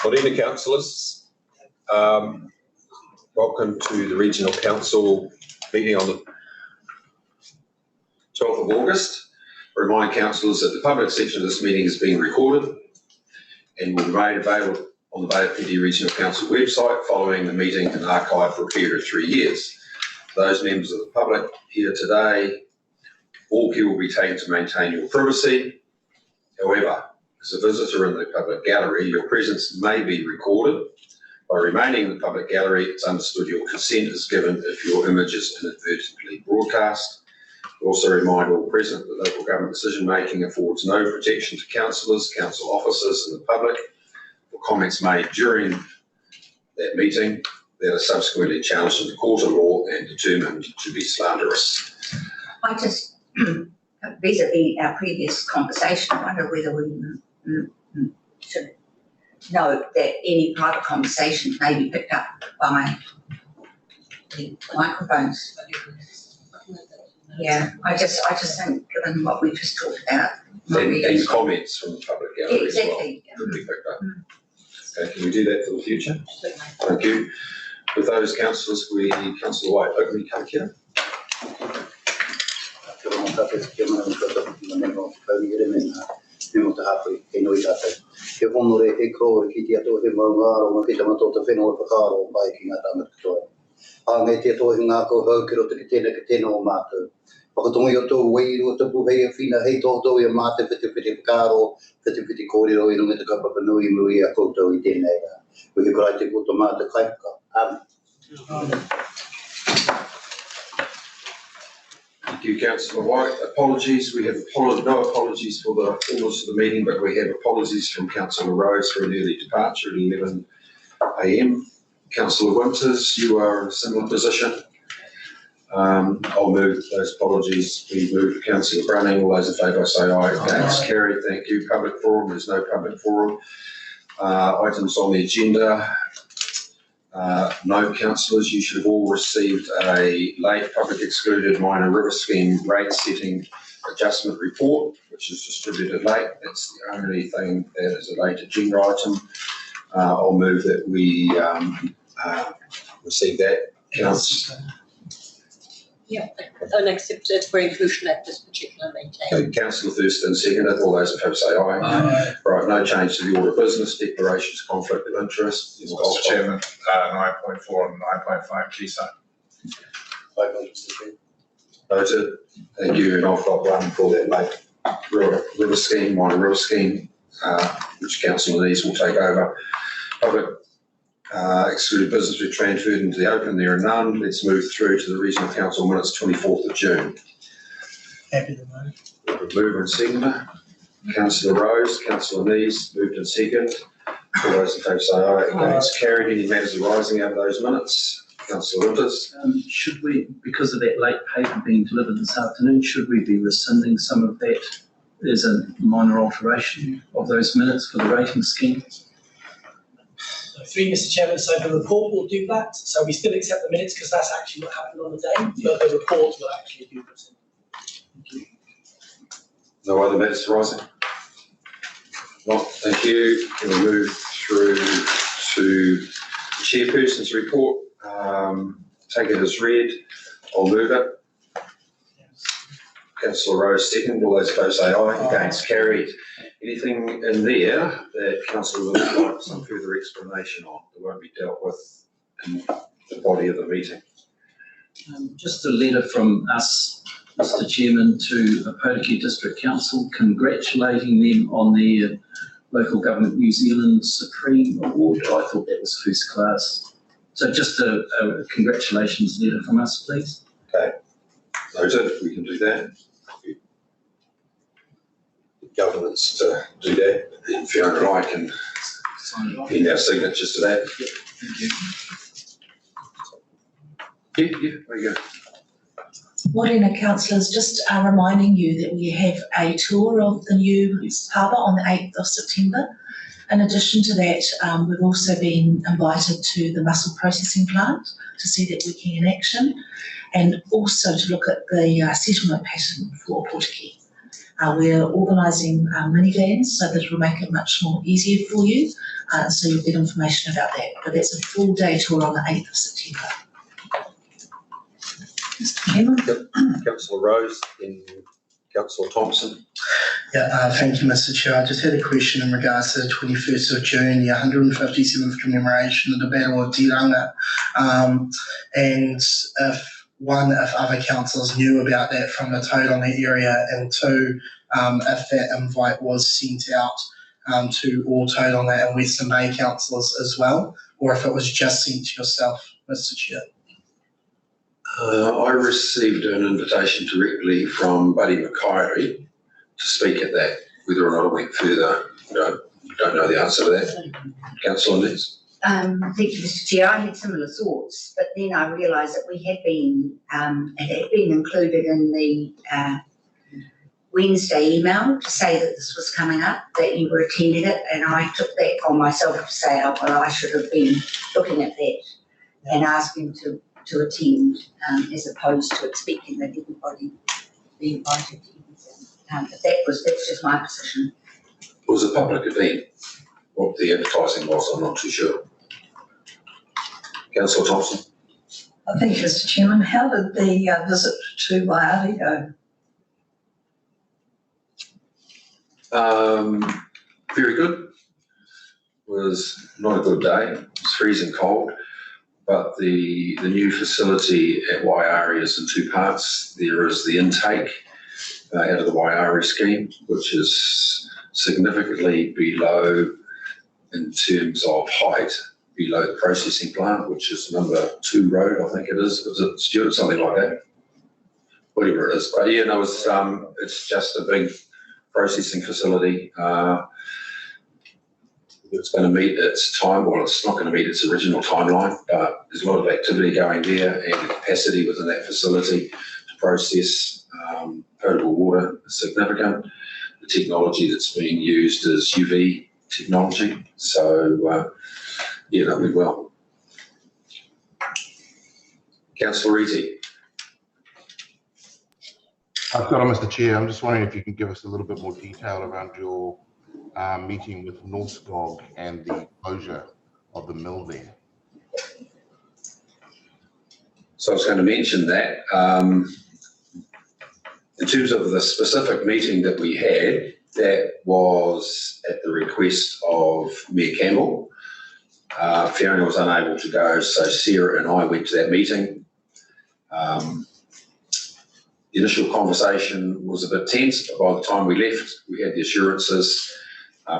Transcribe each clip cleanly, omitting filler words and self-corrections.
Good evening, councillors. Welcome to the Regional Council meeting on the 12th of August. I remind councillors that the public section of this meeting is being recorded and will be made available on the Bay of Plenty Regional Council website following the meeting and archived for a period of 3 years. Those members of the public here today, all care will be taken to maintain your privacy. However, as a visitor in the public gallery, your presence may be recorded. By remaining in the public gallery, it's understood your consent is given if your image is inadvertently broadcast. We also remind all present that local government decision making affords no protection to councillors, council officers and the public for comments made during that meeting that are subsequently challenged in the court of law and determined to be slanderous. I just, vis-a-vis our previous conversation, I wonder whether we should note that any private conversations may be picked up by the microphones. Yeah, I just think, given what we just talked about, And comments from the public gallery exactly, as well could be picked up. Okay, can we do that for the future? Thank you. With those councillors, Councillor White, openly come here. Whakatongi o tō wairu o tapu hei a whina hei tōtou i a māte whiti kāro, whiti kōrero i runga te kapapa nui muri a koutou I tēnei rā. Wiki korai te koto māte kaipaka. Amen. Thank you, Councillor White. Apologies. We have no apologies for the fullness of the meeting, but we have apologies from Councillor Rose for an early departure at 11 AM. Councillor Winters, you are in a similar position. I'll move those apologies. We move Councillor Brunning. All those in favour say aye. Against, carried. Thank you. Public forum. There's no public forum. Items on the agenda. No councillors. You should have all received a late public excluded minor river scheme rate setting adjustment report, which is distributed late. That's the only thing that is a late agenda item. I'll move that we receive that. Yeah, and accept it for inclusion at this particular meeting. Okay, Councillor Thurston seconded. All those in favour say aye. Aye. Right, no change to the order of business. Declarations, conflict of interest. Mr. Chairman, 9.4 and 9.5 GSA. Noted. Thank you. And I've got one for that late river scheme, minor river scheme, which Councillor Nees will take over. Public excluded business we transferred into the open. There are none. Let's move through to the Regional Council minutes 24th of June. Happy to move. Mover and seconder. Councillor Rose, Councillor Nees, moved and second. All those in favour say aye. Against, carried. Any matters arising out of those minutes? Councillor Winters. Should we, because of that late paper being delivered this afternoon, should we be rescinding some of that as a minor alteration of those minutes for the rating scheme? Through Mr. Chairman, so the report will do that. So we still accept the minutes because that's actually what happened on the day, but the report will actually do that. Thank you. No other matters arising? Not, thank you. Can we move through to the Chairperson's report? Take it as read. I'll move it. Councillor Rose second. All those opposed say aye. Against, carried. Anything in there that Councillor would like some further explanation on that won't be dealt with in the body of the meeting? Just a letter from us, Mr. Chairman, to Opotiki District Council congratulating them on their Local Government New Zealand Supreme Award. I thought that was first class. So just a congratulations letter from us, please. Okay, noted. We can do that. Governments to do that. And Fiona and I can pin our signatures to that. Thank you. Yeah, there you go. Morena councillors, just reminding you that we have a tour of the new harbour on the 8th of September. In addition to that, we've also been invited to the mussel processing plant to see that working in action, and also to look at the settlement pattern for Opotiki. We're organising minivans so that it'll make it much more easier for you. So you'll get information about that. But that's a full day tour on the 8th of September. Mr Chairman? Councillor Rose, then Councillor Thompson. Yeah, thank you, Mr Chair. I just had a question in regards to the 21st of June, the 157th commemoration of the Battle of Te Ranga. And if other councillors knew about that from the Tauranga area, and two, if that invite was sent out to all Tauranga and Western Bay councillors as well, or if it was just sent to yourself, Mr Chair. I received an invitation directly from Buddy McKyree to speak at that. Whether or not it went further, don't know the answer to that. Councillor Ness. Thank you, Mr Chair. I had similar thoughts, but then I realised that it had been included in the Wednesday email to say that this was coming up, that you were attending it, and I took that on myself to say, oh, well, I should have been looking at that and asking to attend, as opposed to expecting that everybody be invited to everything. But that's just my position. It was a public event. What the advertising was, I'm not too sure. Councillor Thompson. Thank you, Mr Chairman. How did the visit to Waiari go? Very good. It was not a good day. It was freezing cold. But the new facility at Waiari is in two parts. There is the intake out of the Waiari scheme, which is significantly below, in terms of height, below the processing plant, which is number 2 road, I think it is. Is it Stuart, something like that? Whatever it is. But yeah, no, it's just a big processing facility. It's going to meet its time, well, it's not going to meet its original timeline, but there's a lot of activity going there, and the capacity within that facility to process potable water is significant. The technology that's being used is UV technology, so yeah, that went well. Councillor Easy. I've got it, Mr Chair. I'm just wondering if you can give us a little bit more detail around your meeting with Norskog and the closure of the mill there. So I was going to mention that. In terms of the specific meeting that we had, that was at the request of Mayor Campbell. Fiona was unable to go, so Sarah and I went to that meeting. The initial conversation was a bit tense, but by the time we left, we had the assurances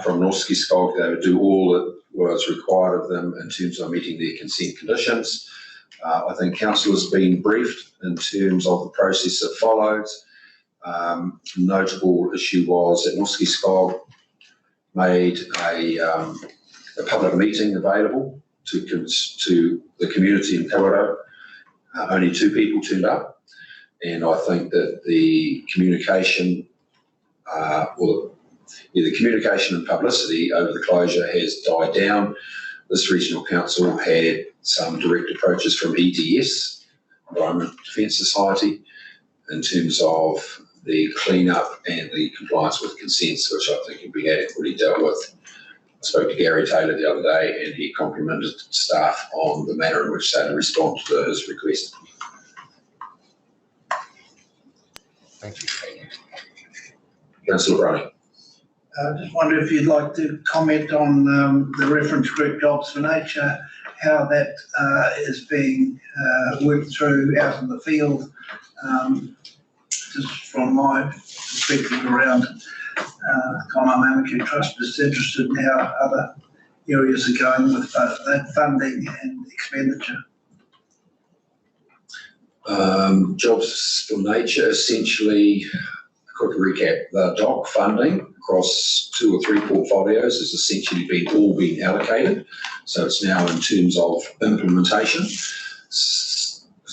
from Norskog they would do all that was required of them in terms of meeting their consent conditions. I think council has been briefed in terms of the process that followed. Notable issue was that Norskog made a public meeting available to the community in Kawerau. Only 2 people turned up, and I think that the communication, the communication and publicity over the closure has died down. This regional council had some direct approaches from EDS, Environment Defence Society, in terms of the clean-up and the compliance with consents, which I think have been adequately dealt with. I spoke to Gary Taylor the other day, and he complimented staff on the manner in which they respond to his request. Thank you. Councillor Browning. I just wonder if you'd like to comment on the reference group Jobs for Nature, how that is being worked through out in the field. Just from my perspective around Kaimamamaku Trust, is interested in how other areas are going with that funding and expenditure. Jobs for Nature, essentially, a quick recap, the DOC funding across 2 or 3 portfolios has essentially been allocated. So it's now in terms of implementation.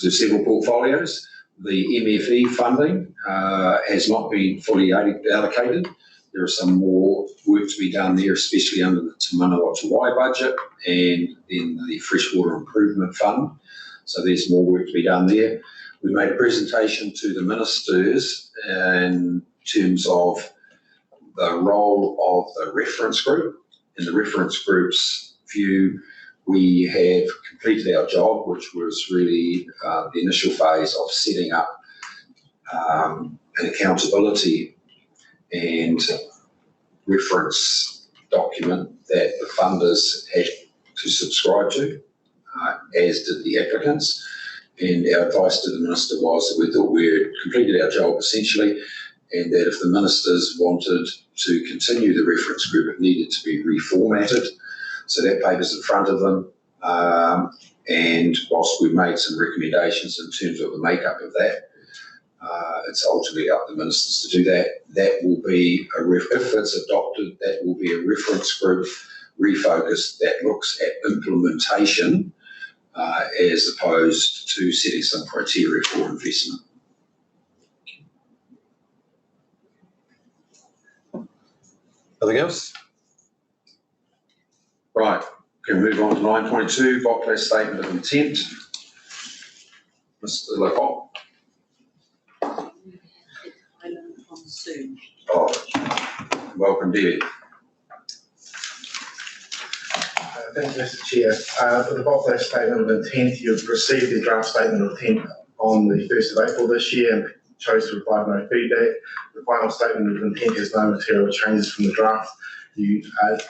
There's several portfolios. The MFE funding has not been fully allocated. There is some more work to be done there, especially under the Te Manawa Te Wai budget and then the Freshwater Improvement Fund. So there's more work to be done there. We made a presentation to the ministers in in terms of the role of the reference group. In the reference group's view, we have completed our job, which was really the initial phase of setting up an accountability and reference document that the funders had to subscribe to, as did the applicants. And our advice to the minister was that we thought we had completed our job essentially, and that if the ministers wanted to continue the reference group, it needed to be reformatted. So that paper's in front of them. And whilst we made some recommendations in terms of the makeup of that, it's ultimately up to the ministers to do that. That will be, if it's adopted, that will be a reference group refocused that looks at implementation as opposed to setting some criteria for investment. Anything else? Right, can we move on to 9.2, Bockler Statement of Intent. Mr. Lecoq. Oh, welcome, David. Thank you, Mr. Chair. For the Bockler Statement of Intent, you've received the draft statement of intent on the 1st of April this year and chose to provide no feedback. The final statement of intent has no material changes from the draft. You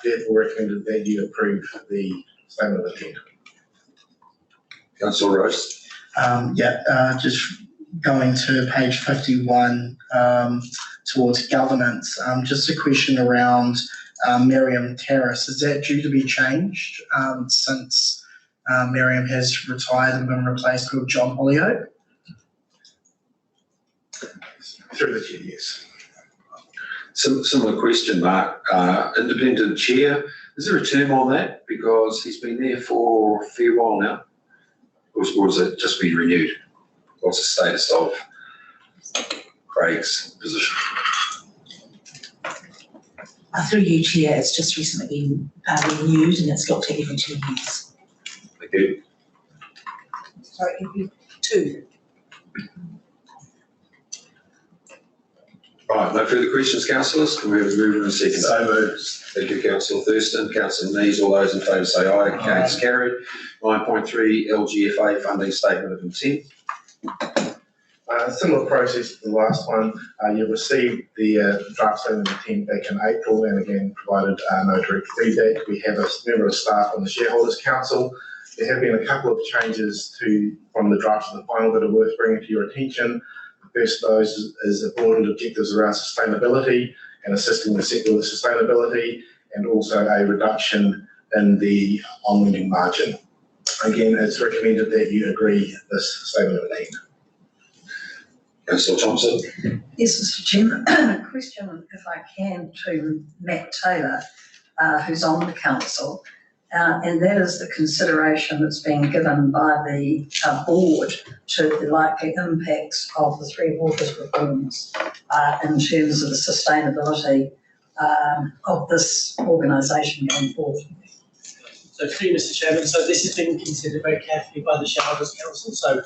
therefore recommended that you approve the statement of intent. Councillor Rose. Just going to page 51 towards governance. Just a question around Miriam Terrace. Is that due to be changed since Miriam has retired and been replaced with John Holyoake? Through the chair, yes. Similar question, Mark. Independent chair, is there a term on that? Because he's been there for a fair while now. Or has it just been renewed? What's the status of Craig's position? Through you, Chair, it's just recently been renewed and it's got to every 2 years. Thank you. Sorry, every 2. Right, no further questions, councillors? Can we have a mover and a second? So moved. Thank you, Councillor Thurston. Councillor Nees, all those in favour say aye. Against, carried. 9.3, LGFA Funding Statement of Intent. Similar process to the last one. You received the draft statement of intent back in April and again provided no direct feedback. We have a member of staff on the Shareholders Council. There have been a couple of changes from the draft to the final that are worth bringing to your attention. The first of those is important objectives around sustainability and assisting the sector with sustainability, and also a reduction in the on-lending margin. Again, it's recommended that you agree this statement of intent. Councillor Thompson. Yes, Mr. Chairman. A question, if I can, to Matt Taylor, who's on the council, and that is the consideration that's being given by the board to the likely impacts of the Three Waters reforms in terms of the sustainability of this organisation going forward. So through you, Mr. Chairman, so this has been considered very carefully by the Shareholders Council. So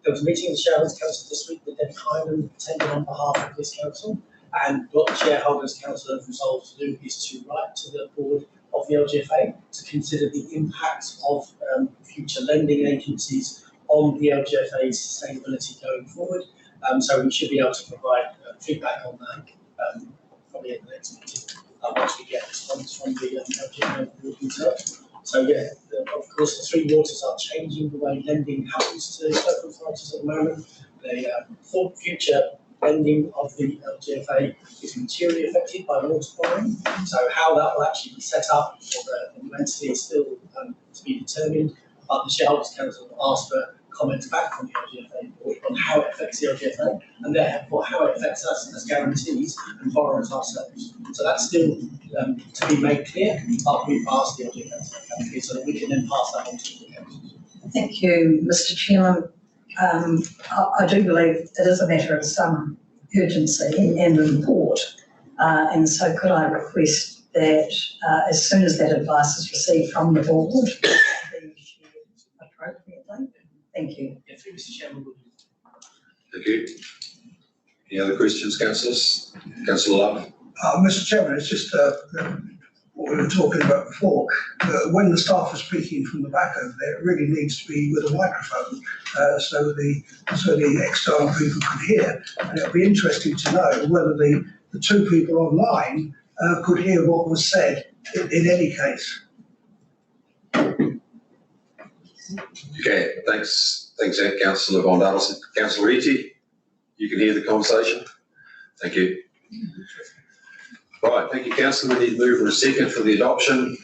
there was a meeting of the Shareholders Council this week that Debbie Hyman attended on behalf of this council, and what the Shareholders Council have resolved to do is to write to the board of the LGFA to consider the impact of future lending agencies on the LGFA's sustainability going forward. So we should be able to provide feedback on that probably at the next meeting once we get response from the LGFA board themselves. So yeah, of course the Three Waters are changing the way lending happens to local authorities at the moment. They thought future lending of the LGFA is materially affected by water borrowing. So how that will actually be set up for the entity is still to be determined. But the Shareholders Council asked for comments back from the LGFA board on how it affects the LGFA and therefore how it affects us as guarantees and borrowers ourselves. So that's still to be made clear, but we've asked the LGFA so that we can then pass that on to the council. Thank you, Mr. Chairman. I do believe it is a matter of some urgency and import, and so could I request that as soon as that advice is received from the board, be shared appropriately. Thank you. Yeah, through Mr. Chairman. Thank you. Any other questions, councillors? Councillor Love? Mr. Chairman, it's just what we were talking about before. When the staff are speaking from the back over there, it really needs to be with a microphone so the external people can hear. And it'll be interesting to know whether the two people online could hear what was said in any case. Okay, thanks, Councillor Von Dardilson. Councillor Eadie, you can hear the conversation? Thank you. Right, thank you, Councillor. We need to move in a second for the adoption.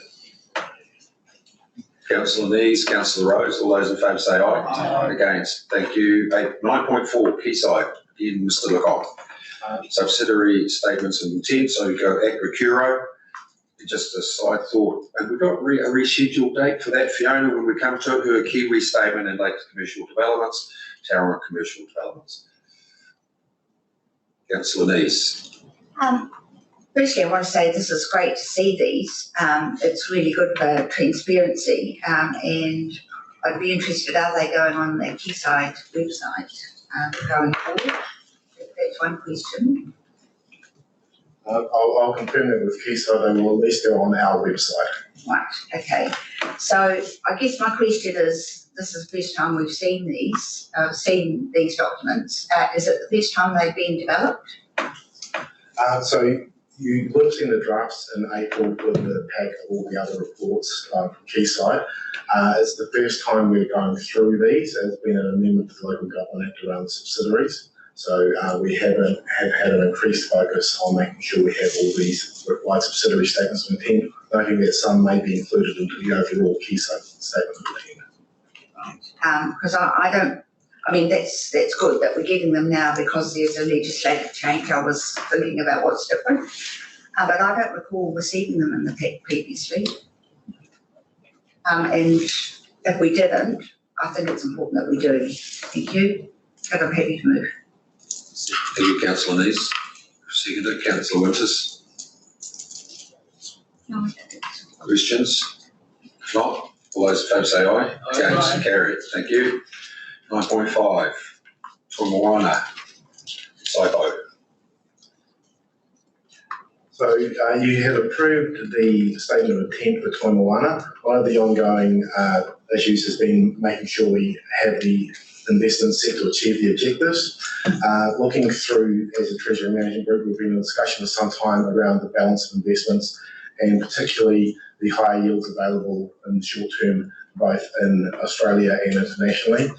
Councillor Nees, Councillor Rose, all those in favour say aye. Aye. Against, thank you. 9.4, Quayside, again, Mr. Lecoq. Subsidiary statements of intent, so we go Aquacuro. Just a side thought, and we've got a rescheduled date for that, Fiona, when we come to it, her Kiwi statement and latest commercial developments, Tauranga commercial developments. Councillor Nees. Firstly, I want to say this is great to see these. It's really good for transparency, and I'd be interested, are they going on the Quayside website going forward? That's one question. I'll confirm that with Quayside, they will at least go on our website. Right, okay. So I guess my question is, this is the first time we've seen these documents. Is it the first time they've been developed? So you would have seen the drafts in April with the pack of all the other reports from Quayside. It's the first time we're going through these. There's been an amendment to the Local Government Act around subsidiaries. So we have had an increased focus on making sure we have all these required subsidiary statements of intent, noting that some may be included into the overall Quayside statement of intent. Because I mean, that's good that we're getting them now because there's a legislative change. I was thinking about what's different, but I don't recall receiving them in the pack previously. And if we didn't, I think it's important that we do. Thank you. And I'm happy to move. Thank you, Councillor Nees. Seconded, Councillor Winters. No. Questions? If not, all those in favour say aye. Against, carried. Thank you. 9.5, Tomoana, SIPO. So you have approved the statement of intent for Toimoana. One of the ongoing issues has been making sure we have the investments set to achieve the objectives. Looking through as a Treasury Management Group, we've been in discussion for some time around the balance of investments and particularly the higher yields available in the short term, both in Australia and internationally.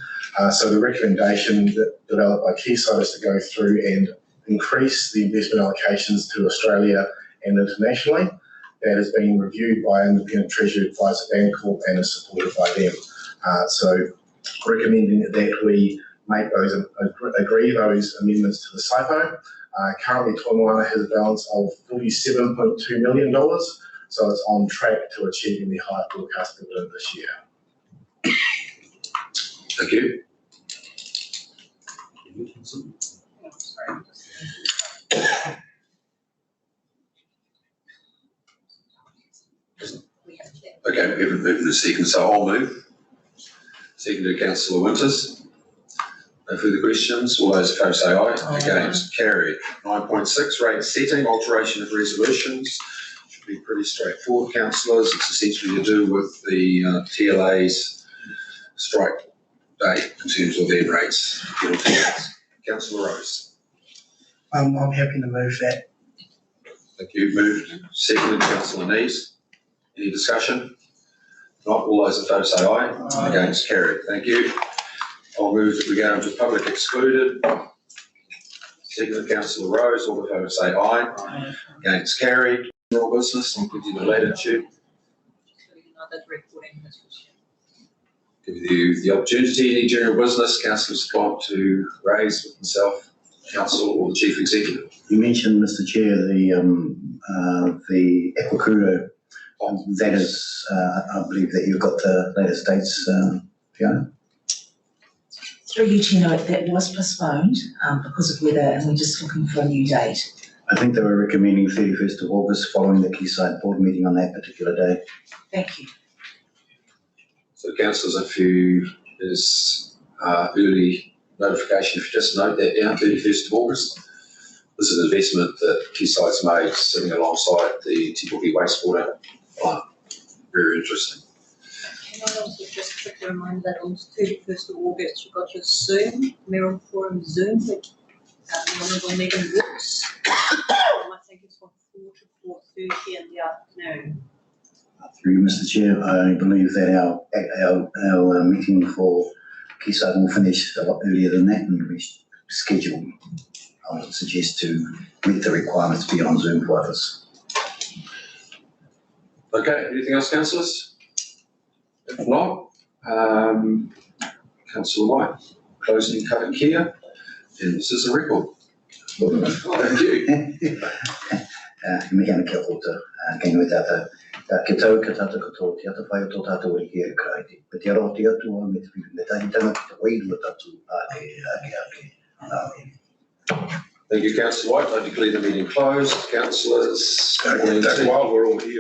So the recommendation that developed by Quayside is to go through and increase the investment allocations to Australia and internationally. That has been reviewed by independent Treasury advisor Bancorp and is supported by them. So recommending that we make those, agree those amendments to the SIPO. Currently, Toimoana has a balance of $47.2 million, so it's on track to achieving the higher forecast dividend this year. Thank you. Okay, we haven't moved in a second, so I'll move. Seconded, Councillor Winters. No further questions. All those in favour say aye. Against, carried. 9.6, rate setting, alteration of resolutions. Should be pretty straightforward, councillors. It's essentially to do with the TLA's strike date in terms of their rates. Councillor Rose. I'm happy to move that. Thank you. Moved. Seconded, Councillor Nees. Any discussion? Not all those in favour say aye. Aye. Against, carried. Thank you. I'll move that we go into public excluded. Seconded, Councillor Rose. All in favour say aye. Aye. Against, carried. General business. I'll give you the latitude. Give you the opportunity. Any general business councillors want to raise with myself, council, or the chief executive? You mentioned, Mr. Chair, the Aquacuro. That is, I believe that you've got the latest dates, Fiona? Through you, Chair, that was postponed because of weather, and we're just looking for a new date. I think they were recommending 31st of August following the Quayside board meeting on that particular day. Thank you. So councillors, there's early notification, if you just note that down, 31st of August. This is an investment that Quayside's made sitting alongside the Te Puke wastewater plant. Very interesting. Can I also just quickly remind that on the 31st of August, you've got your Zoom, Mayoral Forum Zoom with the Honourable Megan Woods. I think it's from 4 to 4:30 in the afternoon. Through you, Mr. Chair, I believe that our meeting for Quayside will finish a lot earlier than that and reschedule. I would suggest to meet the requirements to be on Zoom for others. Okay, anything else, councillors? If not, Councillor White, closing karakia, and this is a record. Thank you. Mihi ana kia koutou, kei nui tātou. Ke tau ka tātou katoa, te ata whai o tō tātou wari kia karaite. Me te aroa te atua, me te whiru, me tahitanga ki te wairua tātou ake. Thank you, Councillor White. I declare the meeting closed. Councillors. While we're all here.